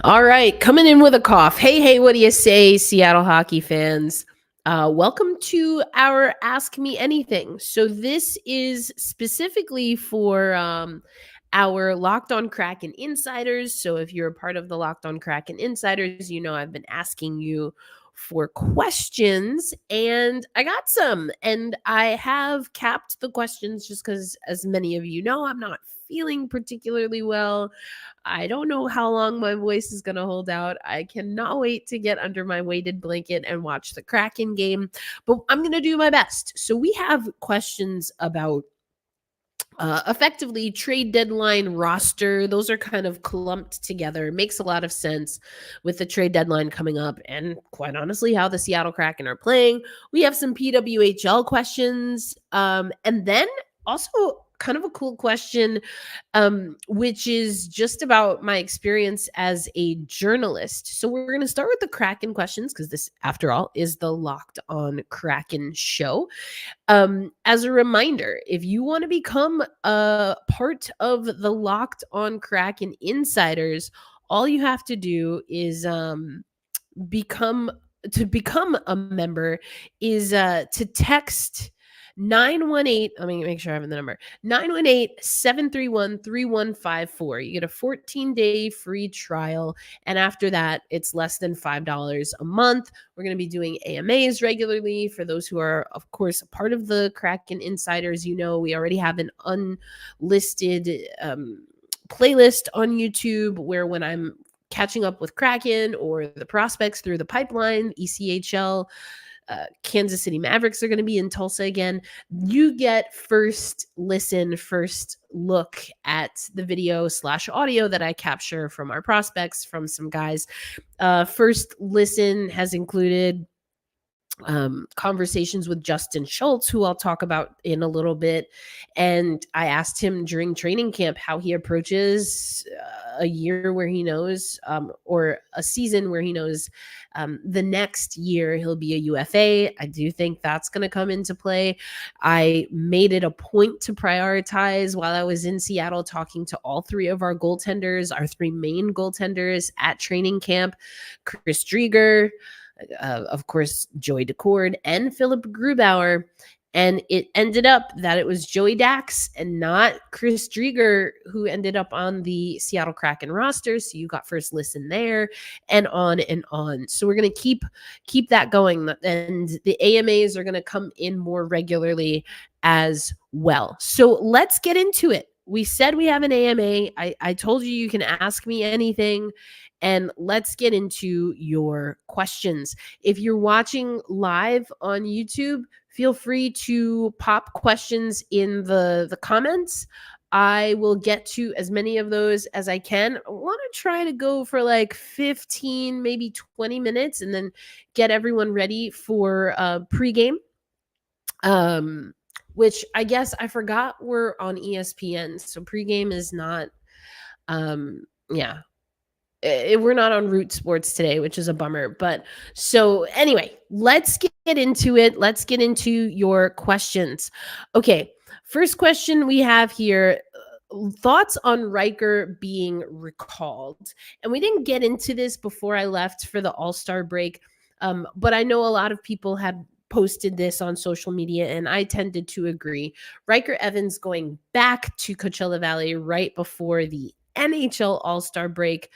All right, coming in with a cough. Hey, what do you say, Seattle hockey fans? Welcome to our Ask Me Anything. So, this is specifically for our Locked On Kraken Insiders. So, if you're a part of the Locked On Kraken Insiders, you know I've been asking you for questions, and I got some. And I have capped the questions just because, as many of you know, I'm not feeling particularly well. I don't know how long my voice is going to hold out. I cannot wait to get under my weighted blanket and watch the Kraken game, but I'm going to do my best. So, we have questions about effectively trade deadline roster. Those are kind of clumped together. Makes a lot of sense with the trade deadline coming up, and quite honestly, how the Seattle Kraken are playing. We have some PWHL questions, and then also kind of a cool question, which is just about my experience as a journalist. So we're going to start with the Kraken questions because this, after all, is the Locked On Kraken show. As a reminder, if you want to become a part of the Locked On Kraken Insiders, all you have to do is become a member is to text 918. Let me make sure I have the number. 918-731-3154. You get a 14-day free trial, and after that it's less than $5 a month. We're going to be doing AMAs regularly. For those who are, of course, a part of the Kraken Insiders, you know we already have an unlisted playlist on YouTube where, when I'm catching up with Kraken or the prospects through the pipeline, ECHL, Kansas City Mavericks are going to be in Tulsa again. You get first listen, first look at the video / audio that I capture from our prospects, from some guys. First listen has included conversations with Justin Schultz, who I'll talk about in a little bit. And I asked him during training camp how he approaches a year where he knows, or a season where he knows the next year he'll be a UFA. I do think that's going to come into play. I made it a point to prioritize, while I was in Seattle, talking to all three of our goaltenders, our three main goaltenders at training camp: Chris Drieger, of course, Joey Decord, and Philip Grubauer. And it ended up that it was Joey Dax and not Chris Drieger who ended up on the Seattle Kraken roster. So you got first listen there, and on and on. So we're going to keep that going. And the AMAs are going to come in more regularly as well. So let's get into it. We said we have an AMA. I told you can ask me anything. And let's get into your questions. If you're watching live on YouTube, feel free to pop questions in the comments. I will get to as many of those as I can. I want to try to go for like 15, maybe 20 minutes, and then get everyone ready for pregame. Which I guess I forgot we're on ESPN. So pregame is not, we're not on Root Sports today, which is a bummer. But so anyway, let's get into it. Let's get into your questions. Okay, first question we have here: thoughts on Riker being recalled. And we didn't get into this before I left for the All-Star break, but I know a lot of people had posted this on social media, and I tended to agree. Riker Evans going back to Coachella Valley right before the NHL All-Star break,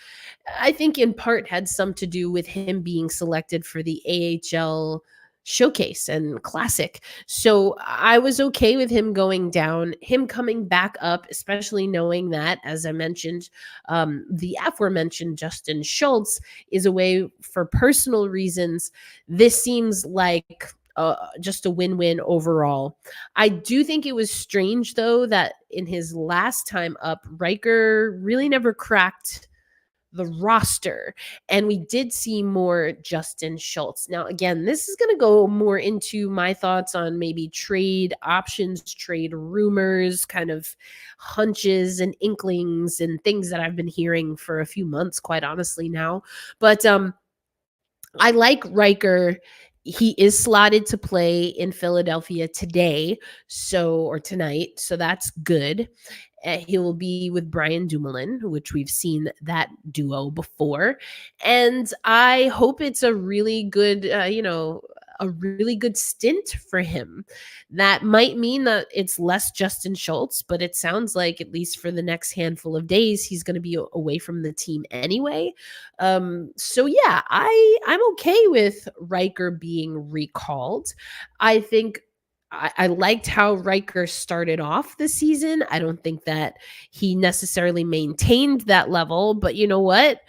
I think in part had some to do with him being selected for the AHL Showcase and Classic. So I was okay with him going down, him coming back up, especially knowing that, as I mentioned, the aforementioned Justin Schultz is away for personal reasons. This seems like just a win-win overall. I do think it was strange, though, that in his last time up, Riker really never cracked the roster, and we did see more Justin Schultz. Now, again, this is going to go more into my thoughts on maybe trade options, trade rumors, kind of hunches and inklings and things that I've been hearing for a few months, quite honestly now. But I like Riker. He is slotted to play in Philadelphia today, or tonight, so that's good. He will be with Brian Dumoulin, which we've seen that duo before. And I hope it's a really good, a really good stint for him. That might mean that it's less Justin Schultz, but it sounds like, at least for the next handful of days, he's going to be away from the team anyway. So yeah, I'm okay with Riker being recalled. I think I liked how Riker started off the season. I don't think that he necessarily maintained that level, but you know what?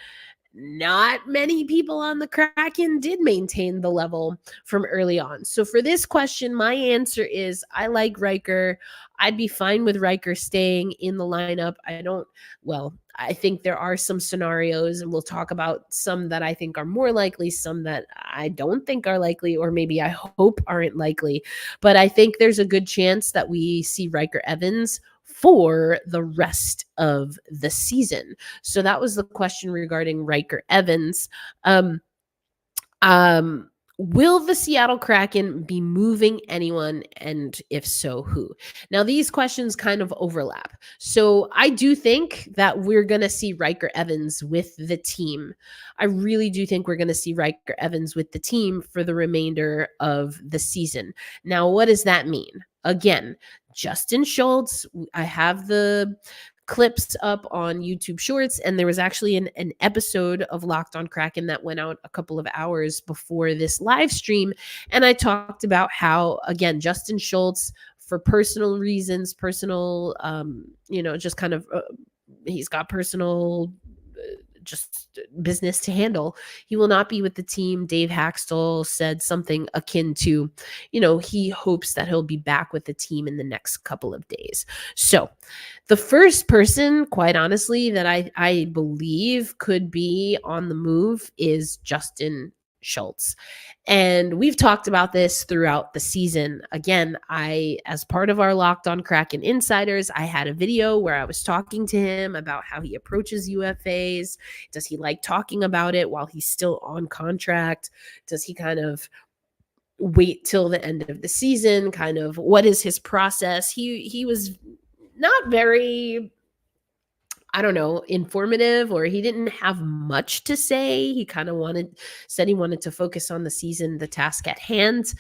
Not many people on the Kraken did maintain the level from early on. So for this question, my answer is I like Riker. I'd be fine with Riker staying in the lineup. I think there are some scenarios, and we'll talk about some that I think are more likely, some that I don't think are likely, or maybe I hope aren't likely. But I think there's a good chance that we see Riker Evans for the rest of the season. So that was the question regarding Riker Evans. Will the Seattle Kraken be moving anyone? And if so, who? Now, these questions kind of overlap. So I do think that we're going to see Riker Evans with the team. I really do think we're going to see Riker Evans with the team for the remainder of the season. Now, what does that mean? Again, Justin Schultz, I have the clips up on YouTube Shorts, and there was actually an episode of Locked on Kraken that went out a couple of hours before this live stream, and I talked about how, again, Justin Schultz, for personal reasons, just kind of he's got personal just business to handle. He will not be with the team. Dave Haxtell said something akin to, he hopes that he'll be back with the team in the next couple of days. So the first person, quite honestly, that I believe could be on the move is Justin Schultz. And we've talked about this throughout the season. Again, as part of our Locked on Kraken Insiders, I had a video where I was talking to him about how he approaches UFAs. Does he like talking about it while he's still on contract? Does he kind of wait till the end of the season? Kind of what is his process? He was not very, informative, or he didn't have much to say. He kind of said he wanted to focus on the season, the task at hand.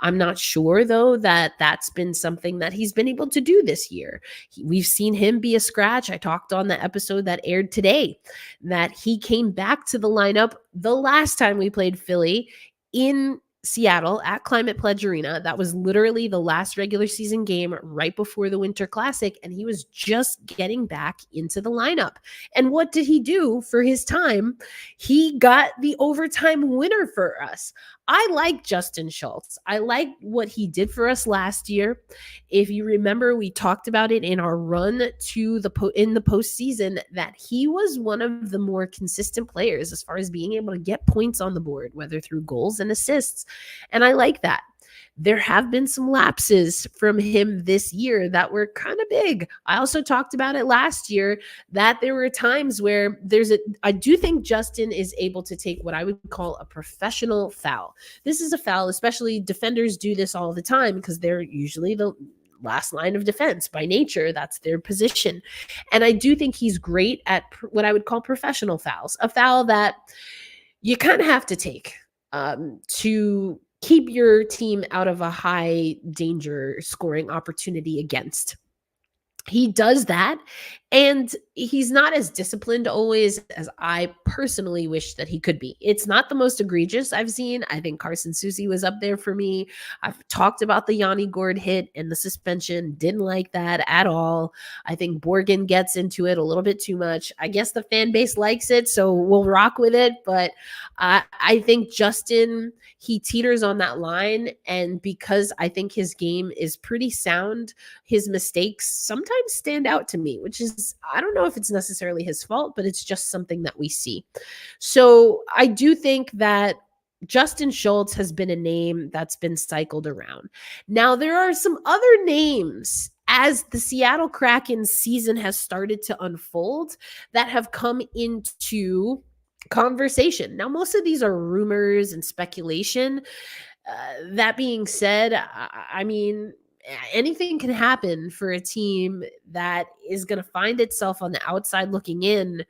I'm not sure, though, that that's been something that he's been able to do this year. We've seen him be a scratch. I talked on the episode that aired today that he came back to the lineup the last time we played Philly in Seattle at Climate Pledge Arena. That was literally the last regular season game right before the Winter Classic, and he was just getting back into the lineup. And what did he do for his time? He got the overtime winner for us. I like Justin Schultz. I like what he did for us last year. If you remember, we talked about it in our run to in the postseason, that he was one of the more consistent players as far as being able to get points on the board, whether through goals and assists. And I like that. There have been some lapses from him this year that were kind of big. I also talked about it last year, that there were times where I do think Justin is able to take what I would call a professional foul. This is a foul, especially defenders do this all the time because they're usually the last line of defense by nature. That's their position. And I do think he's great at what I would call professional fouls, a foul that you kind of have to take to keep your team out of a high danger scoring opportunity against. He does that, and he's not as disciplined always as I personally wish that he could be. It's not the most egregious I've seen. I think Carson Soucy was up there for me. I've talked about the Yanni Gourde hit and the suspension. Didn't like that at all. I think Borgen gets into it a little bit too much. I guess the fan base likes it, so we'll rock with it. But I think Justin, he teeters on that line, and because I think his game is pretty sound, his mistakes sometimes stand out to me, which is, I don't know if it's necessarily his fault, but it's just something that we see. So I do think that Justin Schultz has been a name that's been cycled around. Now, there are some other names as the Seattle Kraken season has started to unfold that have come into conversation. Now, most of these are rumors and speculation. That being said, I mean, anything can happen for a team that is going to find itself on the outside looking in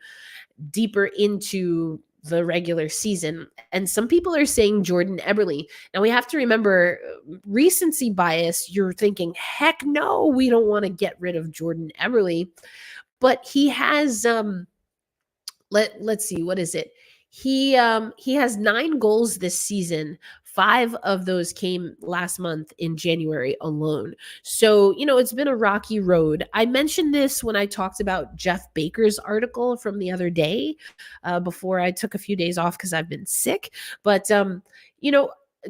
deeper into the regular season. And some people are saying Jordan Eberle. Now we have to remember recency bias. You're thinking, heck no, we don't want to get rid of Jordan Eberle. But he has let's see, what is it? He has 9 goals this season. 5 of those came last month in January alone. So, it's been a rocky road. I mentioned this when I talked about Jeff Baker's article from the other day, before I took a few days off because I've been sick. But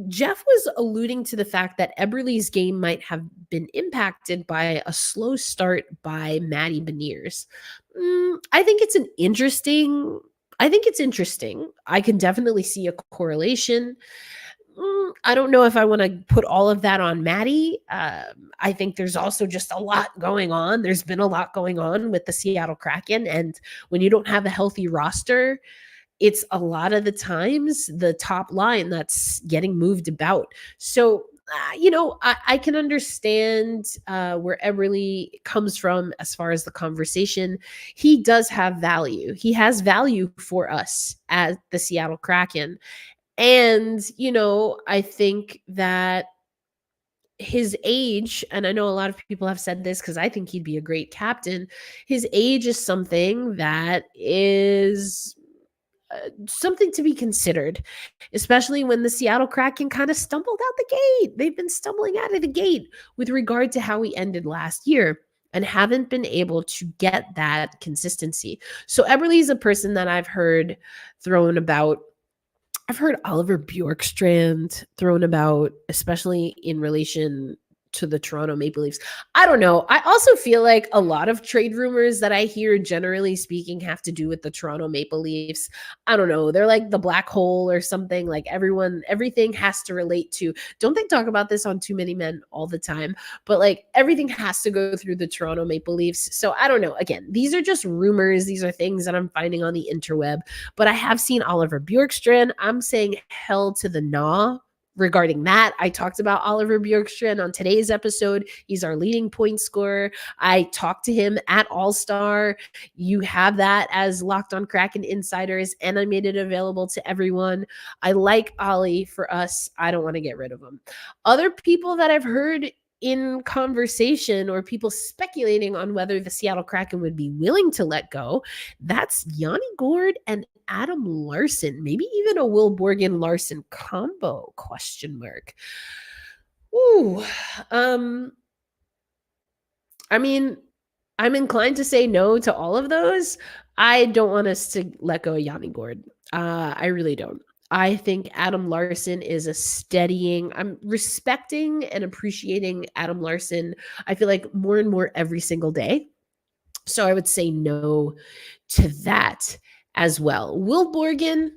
Jeff was alluding to the fact that Eberle's game might have been impacted by a slow start by Matty Beniers. I think it's interesting. I can definitely see a correlation. I don't know if I want to put all of that on Matty. I think there's also just a lot going on. There's been a lot going on with the Seattle Kraken. And when you don't have a healthy roster, it's a lot of the times the top line that's getting moved about. So, I can understand where Eberle comes from as far as the conversation. He does have value. He has value for us as the Seattle Kraken. And, I think that his age, and I know a lot of people have said this because I think he'd be a great captain, his age is something that is something to be considered, especially when the Seattle Kraken kind of stumbled out the gate. They've been stumbling out of the gate with regard to how we ended last year and haven't been able to get that consistency. So Eberle is a person that I've heard thrown about. I've heard Oliver Bjorkstrand thrown about, especially in relation to the Toronto Maple Leafs. I don't know. I also feel like a lot of trade rumors that I hear, generally speaking, have to do with the Toronto Maple Leafs. I don't know. They're like the black hole or something. Like everything has to relate to. Don't they talk about this on Too Many Men all the time? But like everything has to go through the Toronto Maple Leafs. So I don't know. Again, these are just rumors. These are things that I'm finding on the interweb. But I have seen Oliver Bjorkstrand. I'm saying hell to the nah regarding that. I talked about Oliver Bjorkstrand on today's episode. He's our leading point scorer. I talked to him at All-Star. You have that as Locked on Kraken Insiders, and I made it available to everyone. I like Ollie for us. I don't want to get rid of him. Other people that I've heard in conversation or people speculating on whether the Seattle Kraken would be willing to let go, that's Yanni Gourde and Adam Larson, maybe even a Will Borgen-Larson combo, ? Ooh, I mean, I'm inclined to say no to all of those. I don't want us to let go of Yanni Gourde. I really don't. I think Adam Larson is a steadying. I'm respecting and appreciating Adam Larson. I feel like more and more every single day. So I would say no to that as well. Will Borgen,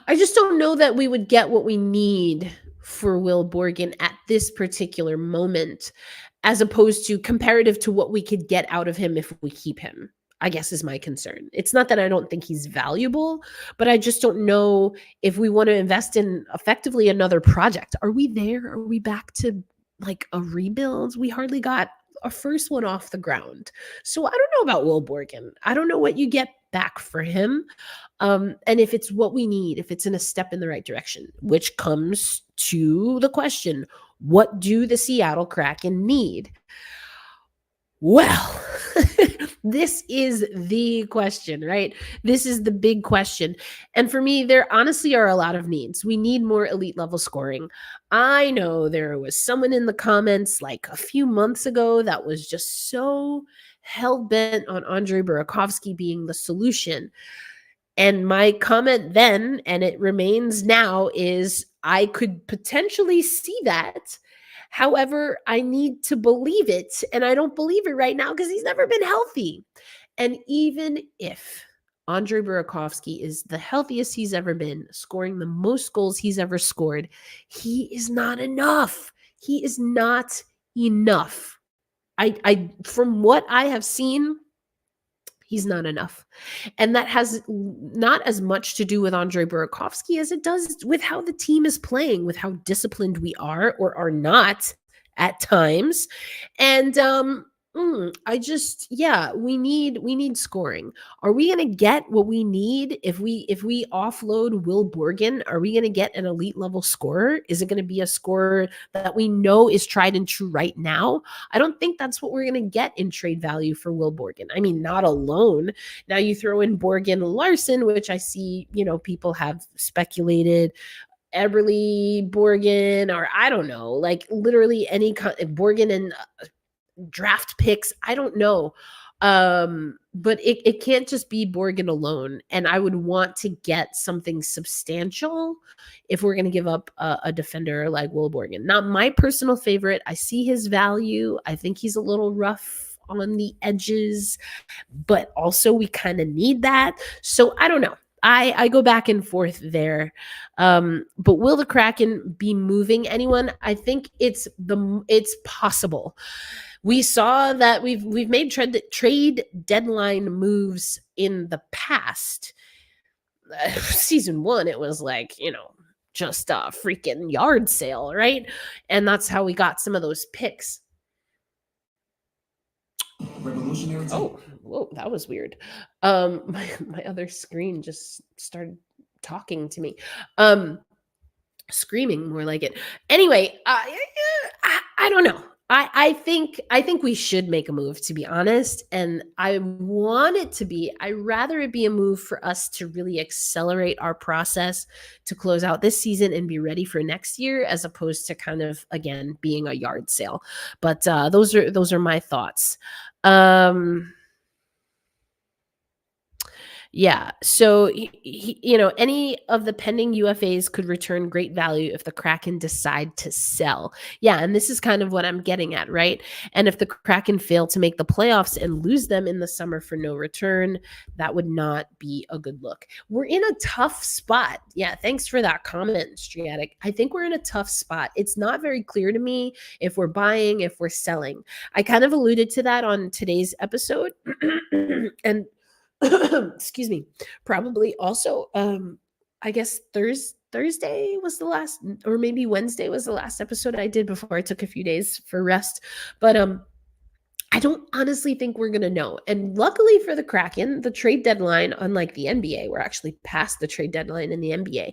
I just don't know that we would get what we need for Will Borgen at this particular moment, as opposed to comparative to what we could get out of him if we keep him, I guess is my concern. It's not that I don't think he's valuable, but I just don't know if we want to invest in effectively another project. Are we there? Are we back to like a rebuild? We hardly got a first one off the ground. So I don't know about Will Borgen. I don't know what you get back for him. And if it's what we need, if it's in a step in the right direction, which comes to the question, what do the Seattle Kraken need? Well, this is the question, right? This is the big question. And for me, there honestly are a lot of needs. We need more elite level scoring. I know there was someone in the comments like a few months ago that was just so hell-bent on Andrei Burakovsky being the solution. And my comment then, and it remains now, is I could potentially see that. However, I need to believe it, and I don't believe it right now because he's never been healthy. And even if Andrei Burakovsky is the healthiest he's ever been, scoring the most goals he's ever scored, he is not enough. He is not enough. I from what I have seen, He's not enough. And that has not as much to do with Andre Burakovsky as it does with how the team is playing, with how disciplined we are or are not at times. And we need scoring. Are we going to get what we need if we offload Will Borgen? Are we going to get an elite level scorer? Is it going to be a scorer that we know is tried and true right now? I don't think that's what we're going to get in trade value for Will Borgen. I mean, not alone. Now you throw in Borgen Larson, which I see, people have speculated. Eberle Borgen, or I don't know, like literally any Borgen and draft picks. I don't know. But it can't just be Borgen alone. And I would want to get something substantial if we're going to give up a defender like Will Borgen. Not my personal favorite. I see his value. I think he's a little rough on the edges, but also we kind of need that. So I don't know. I go back and forth there. But will the Kraken be moving anyone? I think it's possible. We saw that we've made trade deadline moves in the past. Season 1, it was like, just a freaking yard sale, right? And that's how we got some of those picks. Revolutionary. Oh, whoa, that was weird. My other screen just started talking to me. Screaming, more like it. Anyway, I don't know. I think we should make a move, to be honest. And I want it to be, I'd rather it be a move for us to really accelerate our process to close out this season and be ready for next year, as opposed to kind of, again, being a yard sale. But those are my thoughts. Yeah. So, any of the pending UFAs could return great value if the Kraken decide to sell. Yeah. And this is kind of what I'm getting at, right? And if the Kraken fail to make the playoffs and lose them in the summer for no return, that would not be a good look. We're in a tough spot. Yeah. Thanks for that comment, Striatic. I think we're in a tough spot. It's not very clear to me if we're buying, if we're selling. I kind of alluded to that on today's episode. And excuse me, probably also, I guess Thursday was the last, or maybe Wednesday was the last episode I did before I took a few days for rest. But I don't honestly think we're going to know. And luckily for the Kraken, the trade deadline, unlike the NBA, we're actually past the trade deadline in the NBA.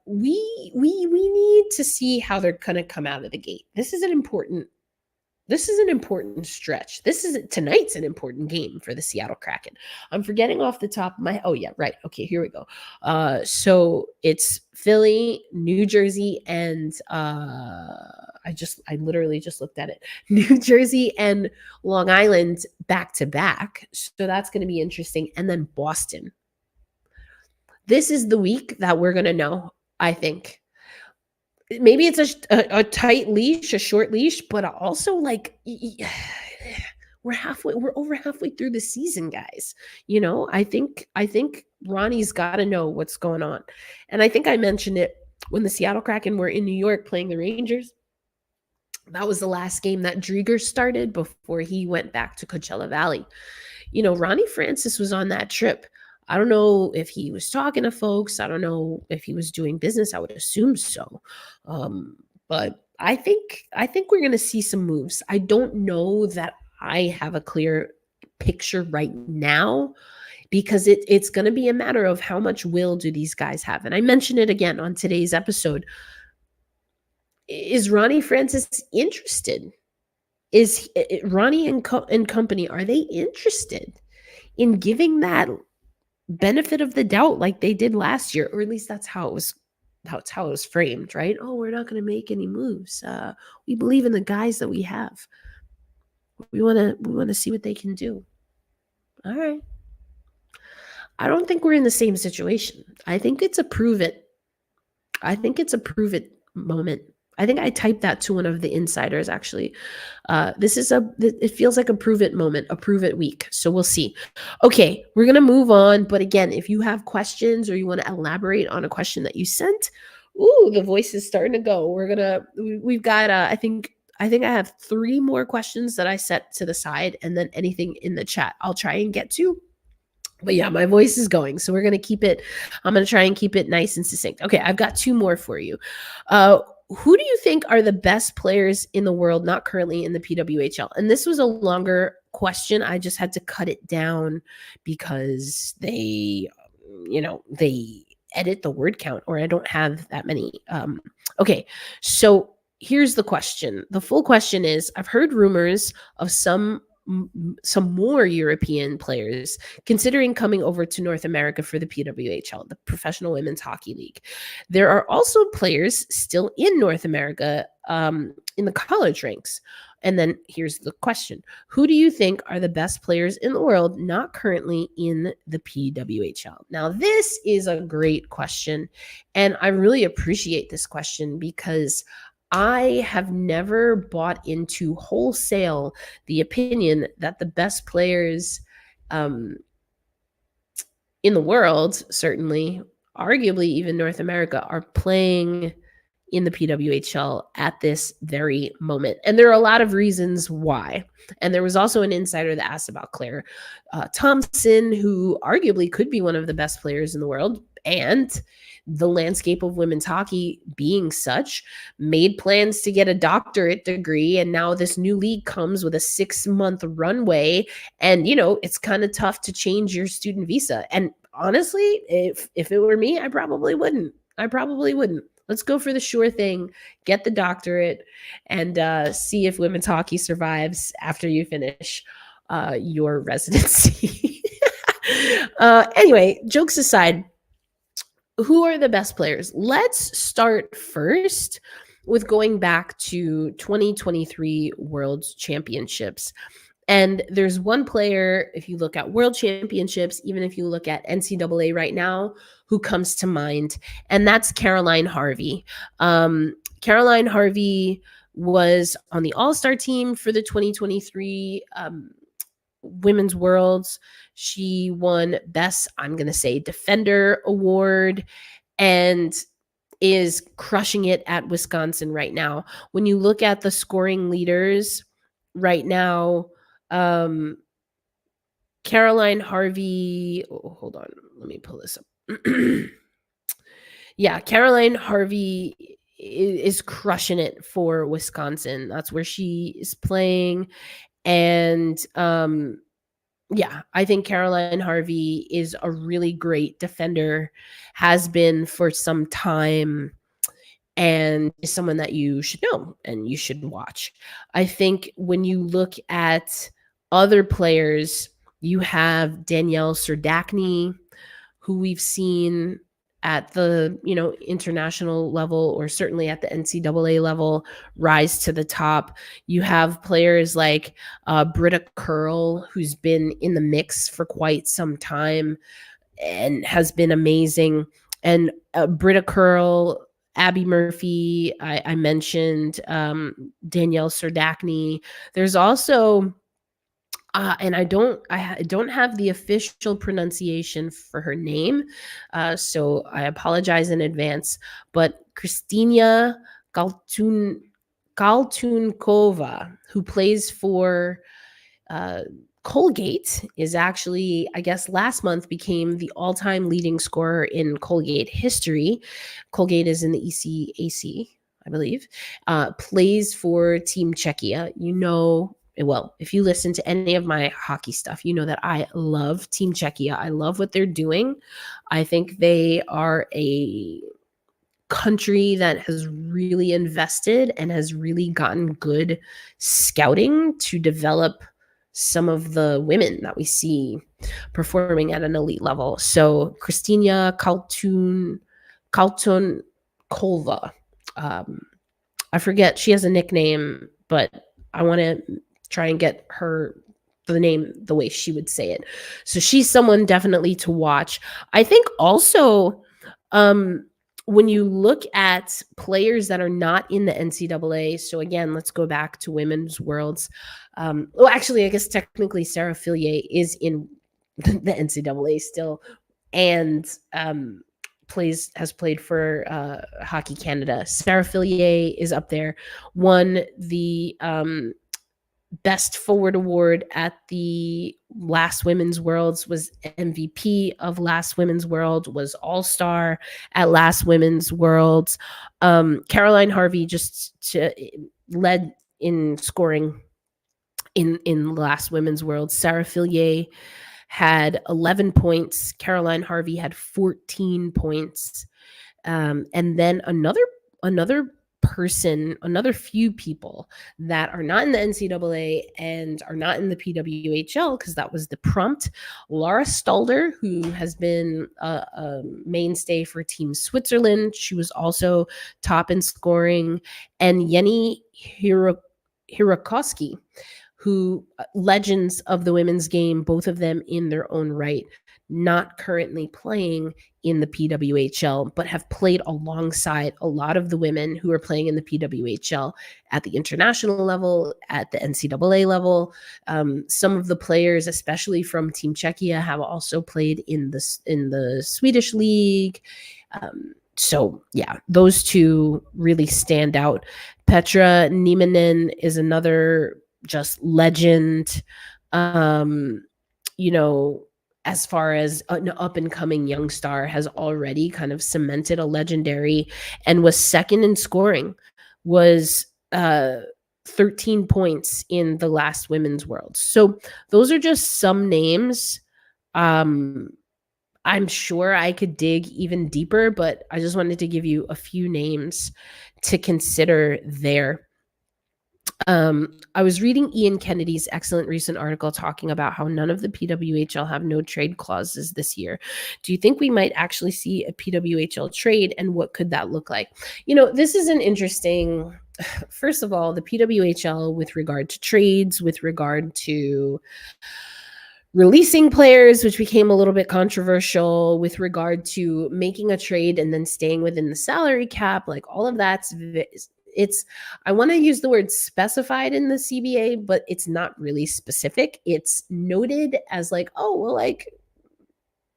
We need to see how they're going to come out of the gate. This is an important stretch. Tonight's an important game for the Seattle Kraken. I'm forgetting off the top of my, oh yeah, right. Okay, here we go. So it's Philly, New Jersey, and I literally just looked at it. New Jersey and Long Island back to back. So that's going to be interesting. And then Boston. This is the week that we're going to know, I think. Maybe it's a tight leash, a short leash, but also like we're over halfway through the season, guys. I think Ronnie's got to know what's going on. And I think I mentioned it when the Seattle Kraken were in New York playing the Rangers. That was the last game that Drieger started before he went back to Coachella Valley. Ronnie Francis was on that trip. I don't know if he was talking to folks. I don't know if he was doing business. I would assume so. But I think we're going to see some moves. I don't know that I have a clear picture right now, because it's going to be a matter of how much will do these guys have. And I mentioned it again on today's episode. Is Ronnie Francis interested? Is Ronnie and company, are they interested in giving that benefit of the doubt like they did last year? Or at least that's how it was framed, right? Oh, we're not going to make any moves. We believe in the guys that we have. We want to see what they can do. All right. I don't think we're in the same situation. I think it's a prove it moment. I think I typed that to one of the insiders, actually. It feels like a prove it moment, a prove it week. So we'll see. Okay, we're going to move on. But again, if you have questions or you want to elaborate on a question that you sent, the voice is starting to go. We've got, I think, I think I have 3 more questions that I set to the side, and then anything in the chat I'll try and get to. But yeah, my voice is going, so I'm gonna try and keep it nice and succinct. Okay, I've got 2 more for you. Who do you think are the best players in the world not currently in the PWHL? And this was a longer question. I just had to cut it down because they edit the word count, or I don't have that many. Okay, so here's the question. The full question is, I've heard rumors of some more European players considering coming over to North America for the PWHL, the Professional Women's Hockey League. There are also players still in North America in the college ranks. And then here's the question. Who do you think are the best players in the world not currently in the PWHL? Now, this is a great question, and I really appreciate this question because I have never bought into wholesale the opinion that the best players in the world, certainly, arguably even North America, are playing in the PWHL at this very moment. And there are a lot of reasons why. And there was also an insider that asked about Claire Thompson, who arguably could be one of the best players in the world. And the landscape of women's hockey being such, made plans to get a doctorate degree. And now this new league comes with a 6-month runway. And, it's kind of tough to change your student visa. And honestly, if it were me, I probably wouldn't. Let's go for the sure thing, get the doctorate, and see if women's hockey survives after you finish your residency. Anyway, jokes aside, who are the best players? Let's start first with going back to 2023 World Championships. And there's one player, if you look at World Championships, even if you look at NCAA right now, who comes to mind, and that's Caroline Harvey. Caroline Harvey was on the All-Star team for the 2023 Women's Worlds. She won Best, I'm going to say, Defender Award, and is crushing it at Wisconsin right now. When you look at the scoring leaders right now, Caroline Harvey, hold on, let me pull this up. Yeah, Caroline Harvey is crushing it for Wisconsin. That's where she is playing. And yeah, I think Caroline Harvey is a really great defender, has been for some time, and is someone that you should know and you should watch. I think when you look at other players, you have Danielle Serdachny, who we've seen at the international level, or certainly at the NCAA level, rise to the top. You have players like Britta Curl, who's been in the mix for quite some time and has been amazing. And Britta Curl, Abby Murphy, I mentioned, Danielle Serdachny. There's also and I don't have the official pronunciation for her name, so I apologize in advance. But Kristina Galtunkova, who plays for Colgate, is actually, I guess, last month became the all-time leading scorer in Colgate history. Colgate is in the ECAC, I believe. Plays for Team Czechia. Well, if you listen to any of my hockey stuff, you know that I love Team Czechia. I love what they're doing. I think they are a country that has really invested and has really gotten good scouting to develop some of the women that we see performing at an elite level. So Kristina Kaltunkova, I forget, she has a nickname, but I want to try and get the name the way she would say it. So she's someone definitely to watch. I think also when you look at players that are not in the NCAA, so again, let's go back to Women's Worlds. Well, actually, I guess technically Sarah Fillier is in the NCAA still. And has played for Hockey Canada. Sarah Fillier is up there. Won the Best Forward Award at the last Women's Worlds, was MVP of last Women's World, was All-Star at last Women's Worlds. Caroline Harvey led in scoring in last Women's World. Sarah Fillier had 11 points. Caroline Harvey had 14 points. And then another few people that are not in the NCAA and are not in the PWHL, because that was the prompt. Laura Stalder, who has been a mainstay for Team Switzerland. She was also top in scoring. And Yeni Hirakowski, who legends of the women's game, both of them in their own right, not currently playing in the PWHL, but have played alongside a lot of the women who are playing in the PWHL at the international level, at the NCAA level. Some of the players, especially from Team Czechia, have also played in the Swedish league. So yeah, those two really stand out. Petra Nieminen is another just legend. As far as an up-and-coming young star, has already kind of cemented a legendary, and was second in scoring, was 13 points in the last Women's World. So those are just some names. I'm sure I could dig even deeper, but I just wanted to give you a few names to consider there. I was reading Ian Kennedy's excellent recent article talking about how none of the PWHL have no trade clauses this year. Do you think we might actually see a PWHL trade, and what could that look like? This is an interesting, first of all, the PWHL with regard to trades, with regard to releasing players, which became a little bit controversial, with regard to making a trade and then staying within the salary cap, like all of that's I want to use the word specified in the CBA, but it's not really specific. It's noted as like, oh, well, like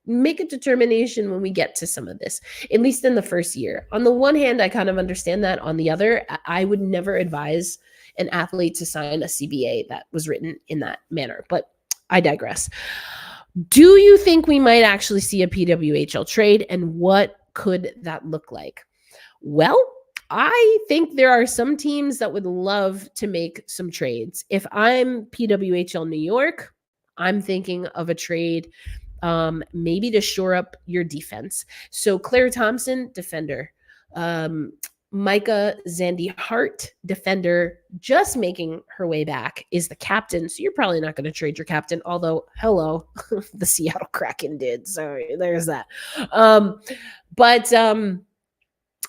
make a determination when we get to some of this, at least in the first year. On the one hand, I kind of understand that. On the other, I would never advise an athlete to sign a CBA that was written in that manner, but I digress. Do you think we might actually see a PWHL trade, and what could that look like? Well, I think there are some teams that would love to make some trades. If I'm PWHL New York, I'm thinking of a trade, maybe to shore up your defense. So Claire Thompson, defender. Micah Zandy Hart, defender, just making her way back, is the captain. So you're probably not going to trade your captain, although, hello, the Seattle Kraken did. So there's that. But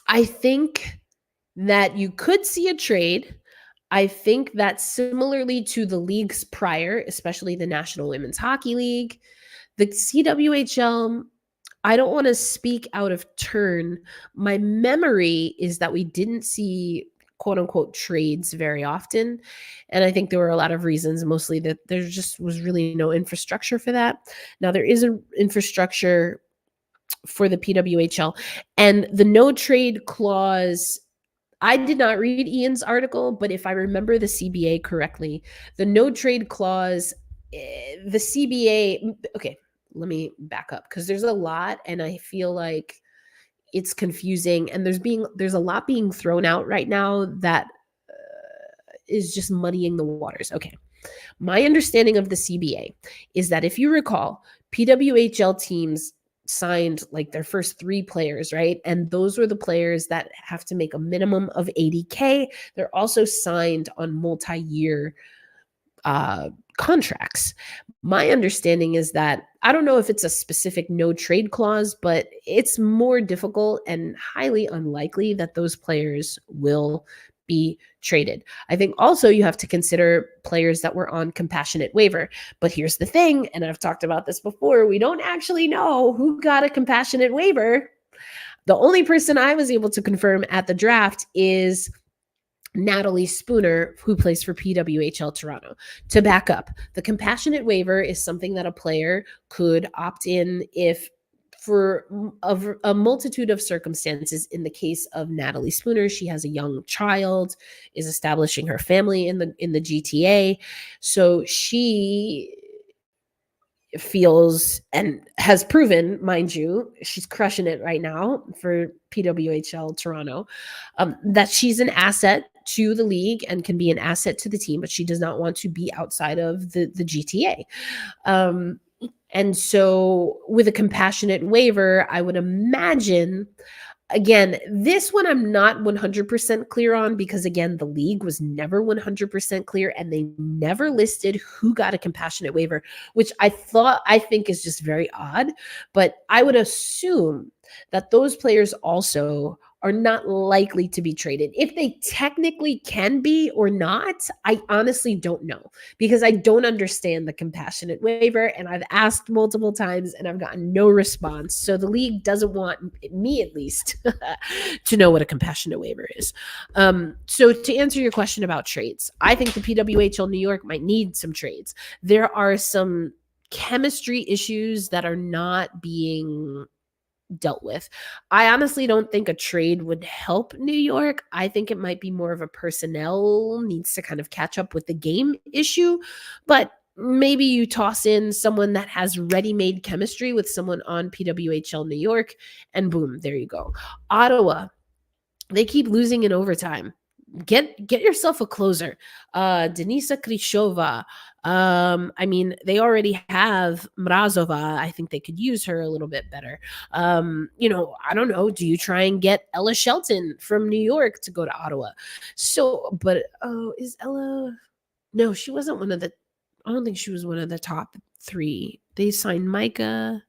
I think that you could see a trade. I think that similarly to the leagues prior, especially the National Women's Hockey League, the CWHL, I don't want to speak out of turn. My memory is that we didn't see quote unquote trades very often. And I think there were a lot of reasons, mostly that there just was really no infrastructure for that. Now there is an infrastructure for the PWHL, and the no trade clause, I did not read Ian's article, but if I remember the CBA correctly, the no trade clause, the CBA, okay, let me back up because there's a lot and I feel like it's confusing, and there's a lot being thrown out right now that is just muddying the waters. Okay. My understanding of the CBA is that if you recall, PWHL teams signed like their first 3 players, right? And those were the players that have to make a minimum of $80K. They're also signed on multi-year contracts. My understanding is that, I don't know if it's a specific no trade clause, but it's more difficult and highly unlikely that those players will be traded. I think also you have to consider players that were on compassionate waiver. But here's the thing, and I've talked about this before, we don't actually know who got a compassionate waiver. The only person I was able to confirm at the draft is Natalie Spooner, who plays for PWHL Toronto. To back up, the compassionate waiver is something that a player could opt in if for a multitude of circumstances. In the case of Natalie Spooner, she has a young child, is establishing her family in the GTA. So she feels and has proven, mind you, she's crushing it right now for PWHL Toronto, that she's an asset to the league and can be an asset to the team, but she does not want to be outside of the GTA. And so with a compassionate waiver, I would imagine, again, this one I'm not 100% clear on, because again, the league was never 100% clear and they never listed who got a compassionate waiver, which I think is just very odd. But I would assume that those players also are not likely to be traded. If they technically can be or not, I honestly don't know, because I don't understand the compassionate waiver, and I've asked multiple times and I've gotten no response. So the league doesn't want me, at least, to know what a compassionate waiver is. So to answer your question about trades, I think the PWHL New York might need some trades. There are some chemistry issues that are not being dealt with. I honestly don't think a trade would help New York. I think it might be more of a personnel needs to kind of catch up with the game issue, but maybe you toss in someone that has ready-made chemistry with someone on PWHL New York, and boom, there you go. Ottawa, they keep losing in overtime. Get yourself a closer. Denisa Krishova. I mean, they already have Mrazova. I think they could use her a little bit better. I don't know. Do you try and get Ella Shelton from New York to go to Ottawa? So, but is Ella? No, she wasn't one of the. I don't think she was one of the top 3. They signed Micah,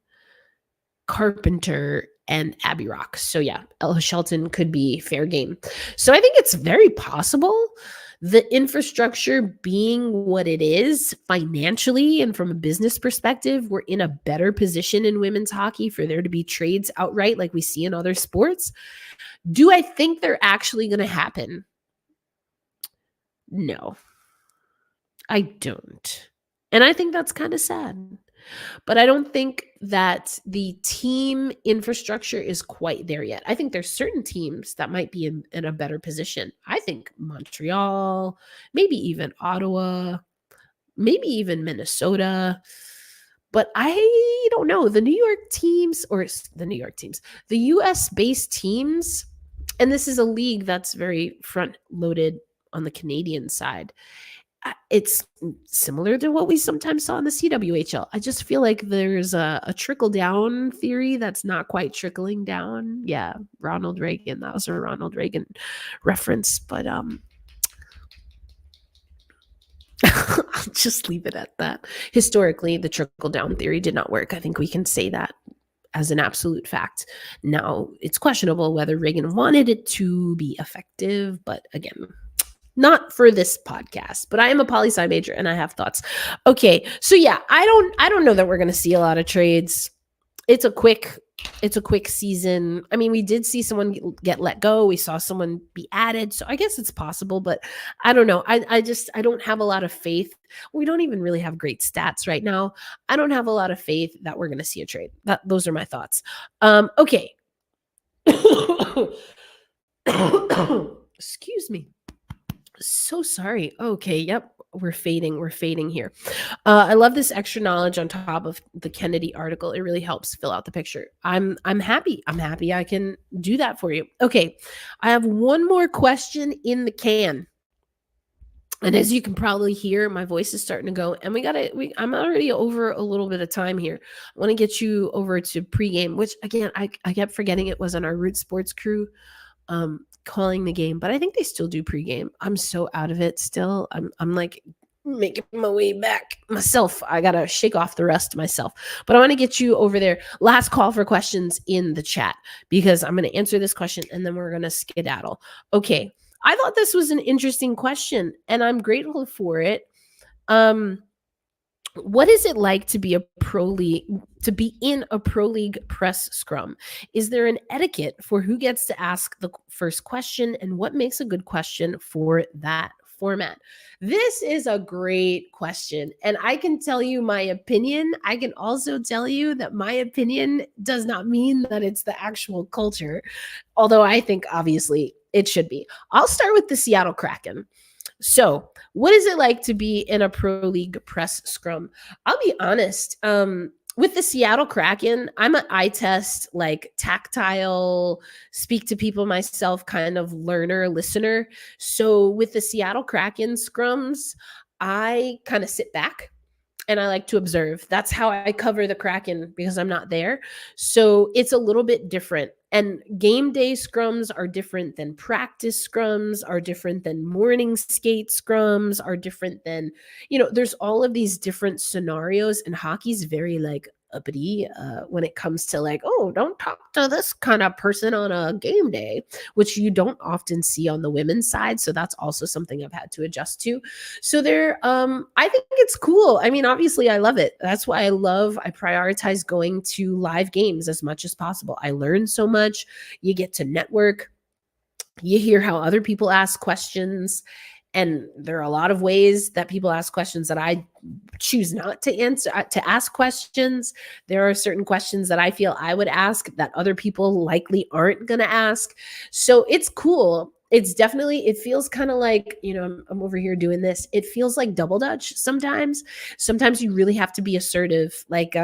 Carpenter, and Abby Rock. So yeah, Ella Shelton could be fair game. So I think it's very possible, the infrastructure being what it is financially and from a business perspective, we're in a better position in women's hockey for there to be trades outright like we see in other sports. Do I think they're actually going to happen? No, I don't. And I think that's kind of sad. But I don't think that the team infrastructure is quite there yet. I think there's certain teams that might be in a better position. I think Montreal, maybe even Ottawa, maybe even Minnesota. But I don't know. The US-based teams, and this is a league that's very front-loaded on the Canadian side. It's similar to what we sometimes saw in the CWHL. I just feel like there's a trickle-down theory that's not quite trickling down. Yeah, Ronald Reagan. That was a Ronald Reagan reference. But I'll just leave it at that. Historically, the trickle-down theory did not work. I think we can say that as an absolute fact. Now, it's questionable whether Reagan wanted it to be effective, but again, not for this podcast. But I am a poli-sci major and I have thoughts. Okay, so yeah, I don't know that we're going to see a lot of trades. It's a quick season. I mean, we did see someone get let go. We saw someone be added. So I guess it's possible, but I don't know. I don't have a lot of faith. We don't even really have great stats right now. I don't have a lot of faith that we're going to see a trade. Those are my thoughts. Okay. Excuse me. So sorry. Okay. Yep. We're fading here. I love this extra knowledge on top of the Kennedy article. It really helps fill out the picture. I'm happy. I'm happy I can do that for you. Okay. I have one more question in the can. And as you can probably hear, my voice is starting to go, and I'm already over a little bit of time here. I want to get you over to pregame, which again, I kept forgetting it was on our Root Sports crew. Calling the game, but I think they still do pregame. I'm so out of it still. I'm like making my way back myself. I gotta shake off the rust myself, but I want to get you over there. Last call for questions in the chat, because I'm going to answer this question and then we're going to skedaddle. Okay. I thought this was an interesting question and I'm grateful for it. What is it like to be in a pro league press scrum? Is there an etiquette for who gets to ask the first question, and what makes a good question for that format? This is a great question. And I can tell you my opinion. I can also tell you that my opinion does not mean that it's the actual culture, although I think obviously it should be. I'll start with the Seattle Kraken. So, what is it like to be in a pro league press scrum? I'll be honest. With the Seattle Kraken, I'm an eye test, like tactile, speak to people myself kind of learner, listener. So, with the Seattle Kraken scrums, I kind of sit back and I like to observe. That's how I cover the Kraken because I'm not there. So it's a little bit different. And game day scrums are different than practice scrums, are different than morning skate scrums, are different than, there's all of these different scenarios. And hockey's very like uppity when it comes to like, oh, don't talk to this kind of person on a game day, which you don't often see on the women's side. So that's also something I've had to adjust to. So I think it's cool. I mean, obviously I love it. That's why I prioritize going to live games as much as possible. I learn so much. You get to network. You hear how other people ask questions. And there are a lot of ways that people ask questions that I choose not to answer, to ask questions. There are certain questions that I feel I would ask that other people likely aren't going to ask. So it's cool. It's definitely, it feels kind of like, I'm over here doing this. It feels like double dutch sometimes. Sometimes you really have to be assertive. Like,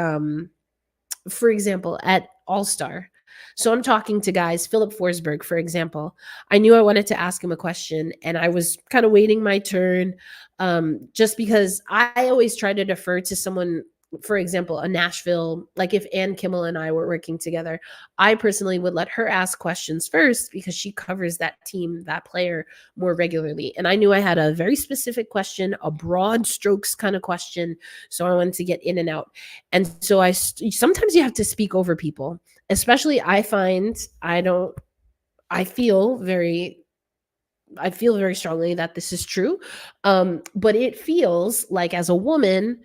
for example, at All-Star. So I'm talking to guys, Philip Forsberg, for example. I knew I wanted to ask him a question and I was kind of waiting my turn just because I always try to defer to someone, for example, a Nashville, like if Ann Kimmel and I were working together, I personally would let her ask questions first because she covers that team, that player more regularly. And I knew I had a very specific question, a broad strokes kind of question. So I wanted to get in and out. And so sometimes you have to speak over people, especially I feel very strongly that this is true. But it feels like as a woman,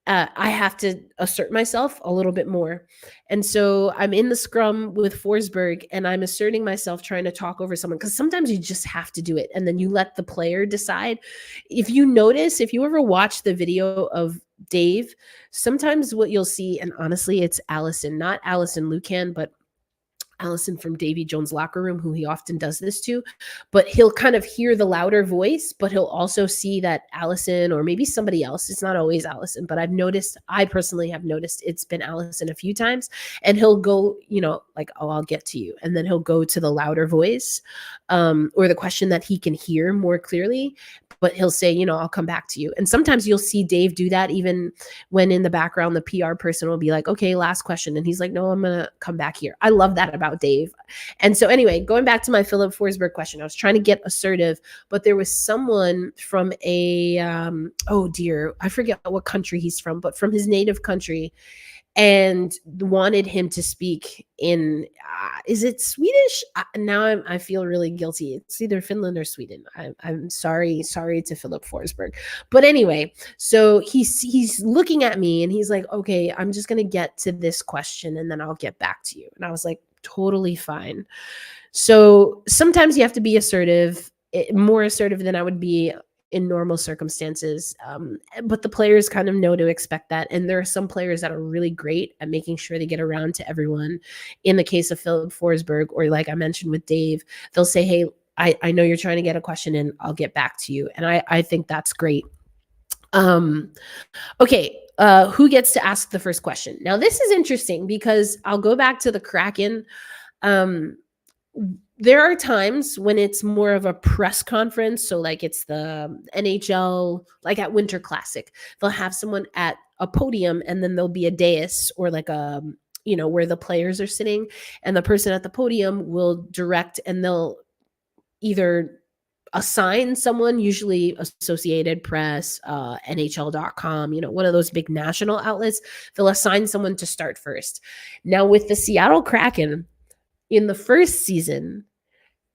I have to assert myself a little bit more. And so I'm in the scrum with Forsberg and I'm asserting myself trying to talk over someone because sometimes you just have to do it. And then you let the player decide. If you ever watch the video of Dave, sometimes what you'll see, and honestly, it's Allison, not Allison Lucan, but Allison from Davy Jones' locker room, who he often does this to, but he'll kind of hear the louder voice, but he'll also see that Allison or maybe somebody else, it's not always Allison, but I personally have noticed it's been Allison a few times, and he'll go, like, oh, I'll get to you. And then he'll go to the louder voice or the question that he can hear more clearly, but he'll say, I'll come back to you. And sometimes you'll see Dave do that even when in the background, the PR person will be like, okay, last question. And he's like, no, I'm going to come back here. I love that about Dave. And so anyway, going back to my Philip Forsberg question, I was trying to get assertive, but there was someone from I forget what country he's from, but from his native country, and wanted him to speak in, is it Swedish? Now I feel really guilty. It's either Finland or Sweden. I'm sorry to Philip Forsberg. But anyway, so he's looking at me and he's like, okay, I'm just going to get to this question and then I'll get back to you. And I was like, totally fine. So sometimes you have to be assertive, more assertive than I would be in normal circumstances. But the players kind of know to expect that. And there are some players that are really great at making sure they get around to everyone. In the case of Philip Forsberg, or like I mentioned with Dave, they'll say, hey, I know you're trying to get a question in, I'll get back to you. And I think that's great. Okay. Who gets to ask the first question? Now, this is interesting because I'll go back to the Kraken. There are times when it's more of a press conference. So like it's the NHL, like at Winter Classic, they'll have someone at a podium and then there'll be a dais or like where the players are sitting, and the person at the podium will direct, and they'll either assign someone, usually Associated Press, NHL.com, one of those big national outlets. They'll assign someone to start first. Now with the Seattle Kraken, in the first season,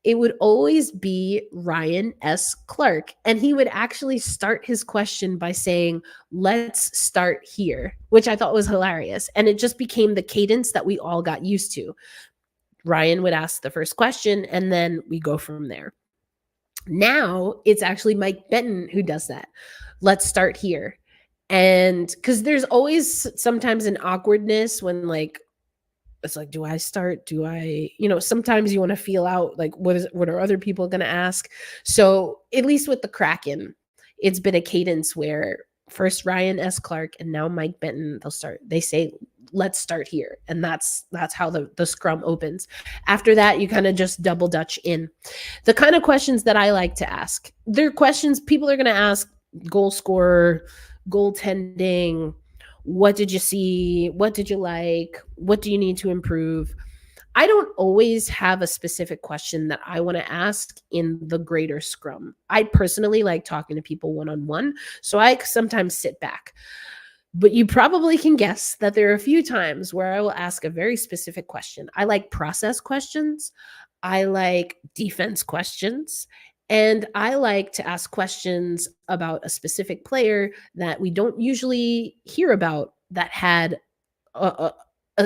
it would always be Ryan S. Clark. And he would actually start his question by saying, let's start here, which I thought was hilarious. And it just became the cadence that we all got used to. Ryan would ask the first question, and then we go from there. Now it's actually Mike Benton who does that. Let's start here. And because there's always sometimes an awkwardness when like it's like, do I start? Do I, sometimes you want to feel out like what are other people going to ask? So at least with the Kraken, it's been a cadence where first Ryan S. Clark and now Mike Benton, they say, let's start here. And that's how the scrum opens. After that, you kind of just double Dutch in. The kind of questions that I like to ask, they're questions people are going to ask: goal scorer, goaltending, what did you see? What did you like? What do you need to improve? I don't always have a specific question that I want to ask in the greater scrum. I personally like talking to people one-on-one, so I sometimes sit back. But you probably can guess that there are a few times where I will ask a very specific question. I like process questions. I like defense questions. And I like to ask questions about a specific player that we don't usually hear about that had a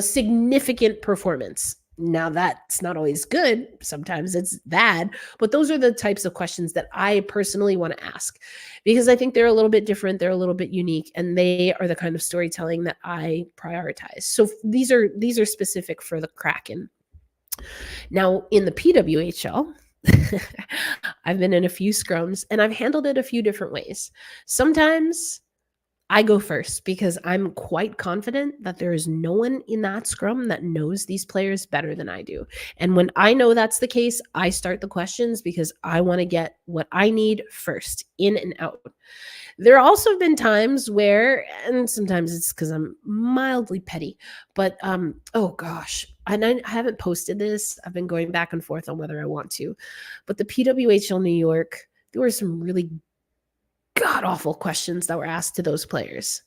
significant performance. Now, that's not always good. Sometimes it's bad. But those are the types of questions that I personally want to ask because I think they're a little bit different. They're a little bit unique, and they are the kind of storytelling that I prioritize. So these are specific for the Kraken. Now, in the PWHL, I've been in a few scrums and I've handled it a few different ways. Sometimes I go first because I'm quite confident that there is no one in that scrum that knows these players better than I do. And when I know that's the case, I start the questions because I want to get what I need first, in and out. There also have been times where, and sometimes it's because I'm mildly petty, but oh gosh, and I haven't posted this. I've been going back and forth on whether I want to, but the PWHL New York, there were some really god awful questions that were asked to those players.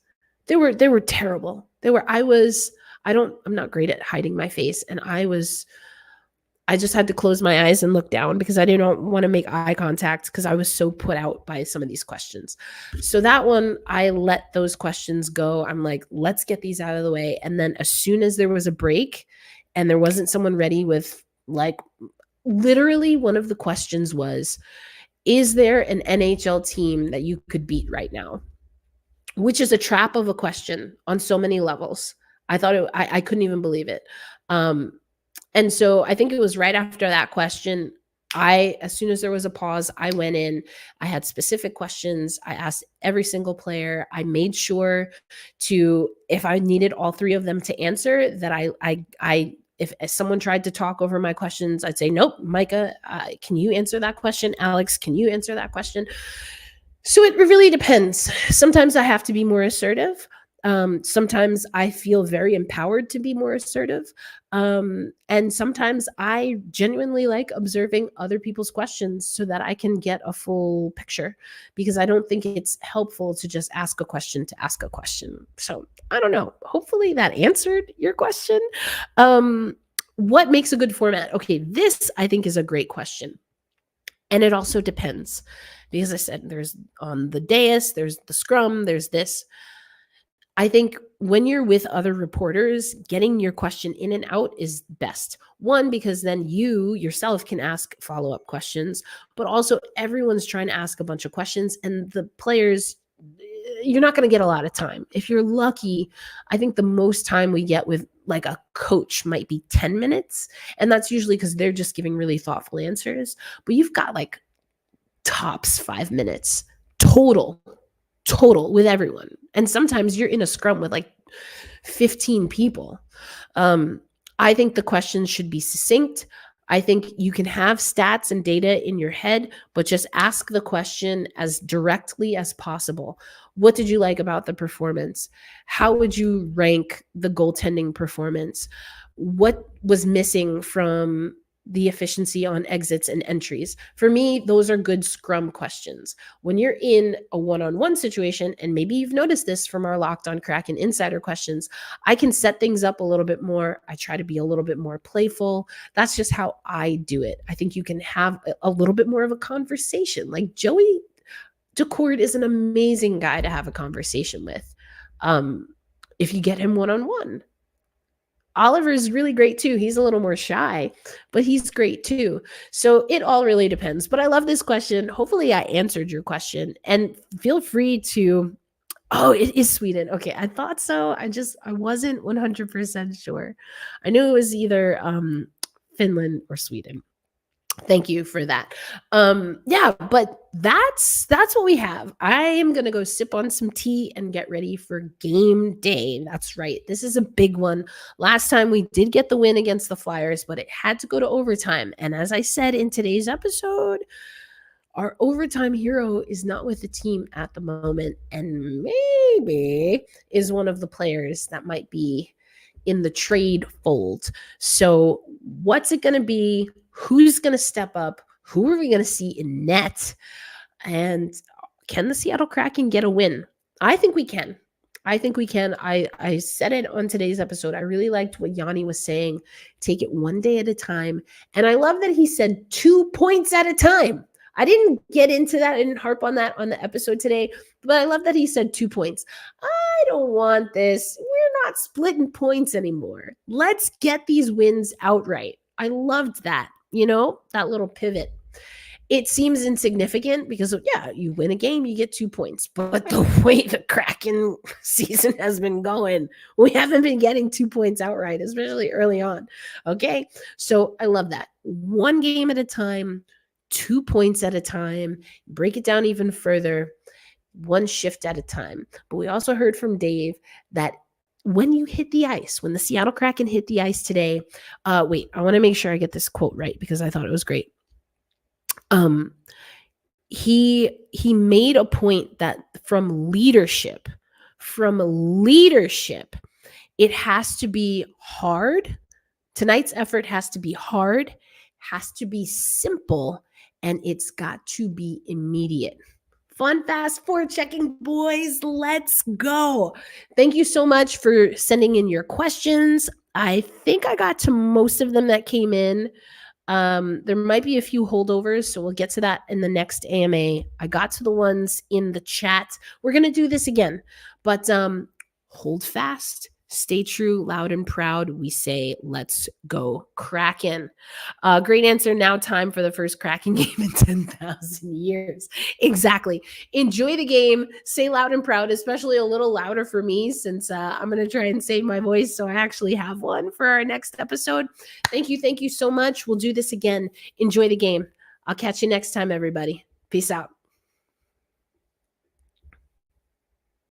They were terrible. I'm not great at hiding my face, and I just had to close my eyes and look down because I didn't want to make eye contact because I was so put out by some of these questions. So that one, I let those questions go. I'm like, let's get these out of the way. And then as soon as there was a break and there wasn't someone ready with, like, literally one of the questions was, is there an NHL team that you could beat right now? Which is a trap of a question on so many levels. I couldn't even believe it. And so I think it was right after that question, as soon as there was a pause, I went in, I had specific questions. I asked every single player. I made sure if I needed all three of them to answer, that if someone tried to talk over my questions, I'd say, nope, Micah, can you answer that question? Alex, can you answer that question? So it really depends. Sometimes I have to be more assertive. Sometimes I feel very empowered to be more assertive. And sometimes I genuinely like observing other people's questions so that I can get a full picture, because I don't think it's helpful to just ask a question to ask a question. So I don't know. Hopefully that answered your question. What makes a good format? Okay, this I think is a great question. And it also depends, because I said there's on the dais, there's the scrum, there's this. I think when you're with other reporters, getting your question in and out is best. One, because then you yourself can ask follow-up questions, but also everyone's trying to ask a bunch of questions, and the players, you're not going to get a lot of time. If you're lucky, I think the most time we get with like a coach might be 10 minutes. And that's usually because they're just giving really thoughtful answers. But you've got like tops 5 minutes total with everyone. And sometimes you're in a scrum with like 15 people. I think the questions should be succinct. I think you can have stats and data in your head, but just ask the question as directly as possible. What did you like about the performance? How would you rank the goaltending performance? What was missing from the efficiency on exits and entries? For me, those are good scrum questions. When you're in a one-on-one situation, and maybe you've noticed this from our Locked on Kraken Insider questions, I can set things up a little bit more. I try to be a little bit more playful. That's just how I do it. I think you can have a little bit more of a conversation. Like Joey Decord is an amazing guy to have a conversation with. If you get him one-on-one, Oliver is really great too. He's a little more shy, but he's great too. So it all really depends. But I love this question. Hopefully I answered your question, and feel free to. Oh, it is Sweden. Okay, I thought so. I wasn't 100% sure. I knew it was either Finland or Sweden. Thank you for that. Yeah, but that's what we have. I am gonna go sip on some tea and get ready for game day. That's right. This is a big one. Last time we did get the win against the Flyers, but it had to go to overtime. And as I said in today's episode, our overtime hero is not with the team at the moment, and maybe is one of the players that might be in the trade fold. So what's it going to be? Who's going to step up? Who are we going to see in net? And can the Seattle Kraken get a win? I think we can. I said it on today's episode. I really liked what Yanni was saying. Take it one day at a time. And I love that he said 2 points at a time. I didn't get into that. I didn't harp on that on the episode today, but I love that he said 2 points. I don't want this. We're not splitting points anymore. Let's get these wins outright. I loved that, that little pivot. It seems insignificant because, yeah, you win a game, you get 2 points. But the way the Kraken season has been going, we haven't been getting 2 points outright, especially early on. Okay, so I love that. One game at a time, 2 points at a time, break it down even further, one shift at a time. But we also heard from Dave that when you hit the ice, when the Seattle Kraken hit the ice today, wait, I want to make sure I get this quote right because I thought it was great. He made a point that from leadership, it has to be hard. Tonight's effort has to be hard, has to be simple, and it's got to be immediate. Fun, fast, forward-checking, boys. Let's go. Thank you so much for sending in your questions. I think I got to most of them that came in. There might be a few holdovers, so we'll get to that in the next AMA. I got to the ones in the chat. We're going to do this again, but hold fast. Stay true, loud and proud. We say, let's go Kraken. Great answer. Now time for the first Kraken game in 10,000 years. Exactly. Enjoy the game. Say loud and proud, especially a little louder for me since I'm going to try and save my voice so I actually have one for our next episode. Thank you. Thank you so much. We'll do this again. Enjoy the game. I'll catch you next time, everybody. Peace out.